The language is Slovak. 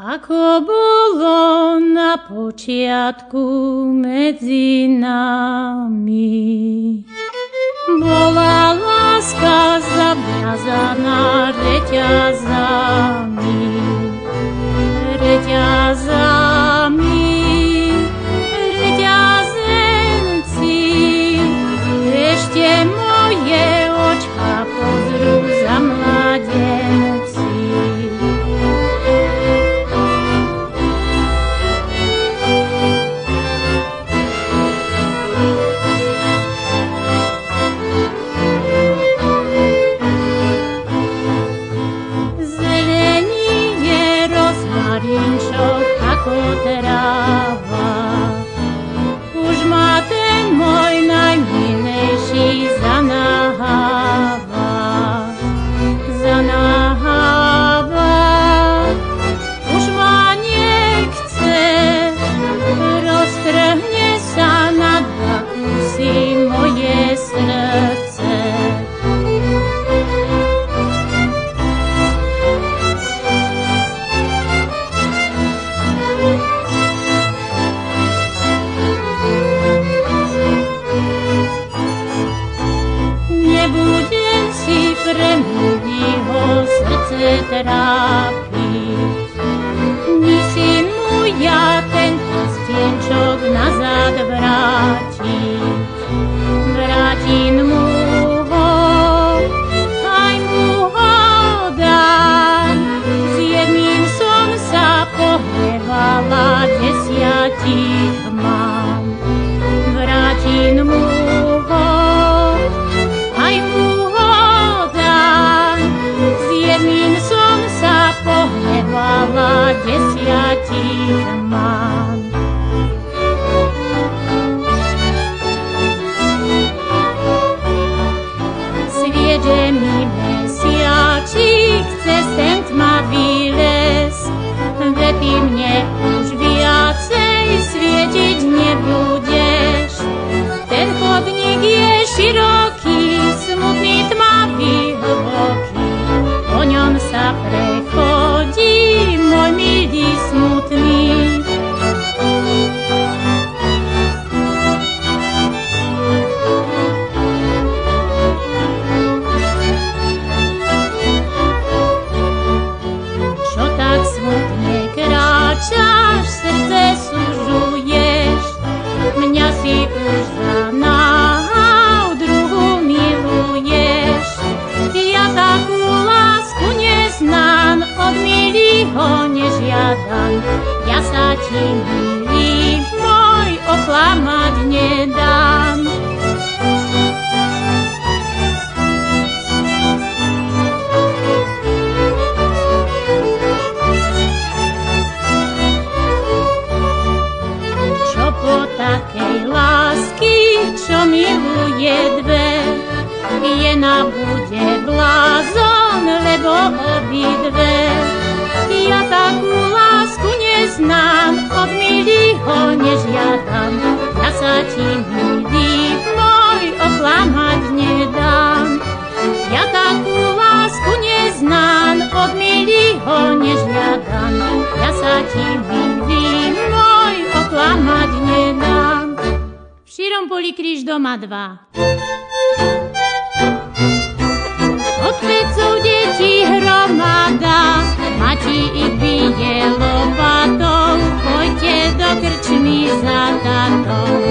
Ako bolo na počiatku medzi nami, bola láska zaviazaná reťazami, reťazenci. Ešte moje očka pozrú za mladenci. Marinčok ako tráva, už ma ten môj najmilejší zanáháva, už ma nechce, roztrhne sa na dva kusy moje srdce. Nebudem si pre mňho srdce trápiť, ni si mu ja ten prstienčok nazad vrátiť. Vrátim mu ho, aj mu ho dám, s jedným som sa pohrevala, 10 mám. Vrátim mu ho, aj mu ho dám, s jedným som sa pohnevala, 10 mám. Sviedže mi mesiačik cez ten tmavý les, ve ty mne už viacej svietiť nebudeš. Ten chodník je široký, smutný, tmavý, hlboký, po ňom sa prechodí môj milý smutný. Čo tak smutne kráčaš, srdce sužuješ, mňa si už zanáhal, druhú miluješ. Ja takú lásku neznám, od milýho nežiadam, ja sa ti, milý môj, oklamať nedám. Čo po takej lásky, čo miluje dve, jedna bude blázon, lebo obidve. Ja takú lásku neznám, od milýho nežiadam, ja sa ti, milý môj, oklamať nedám. Ja takú lásku neznám, od milýho nežiadam, ja sa ti, milý môj, oklamať nedám. V širom poli kríž doma 2. Otcov detí hromada, mati ich bije lopatou, choďte do krčmy za tatou.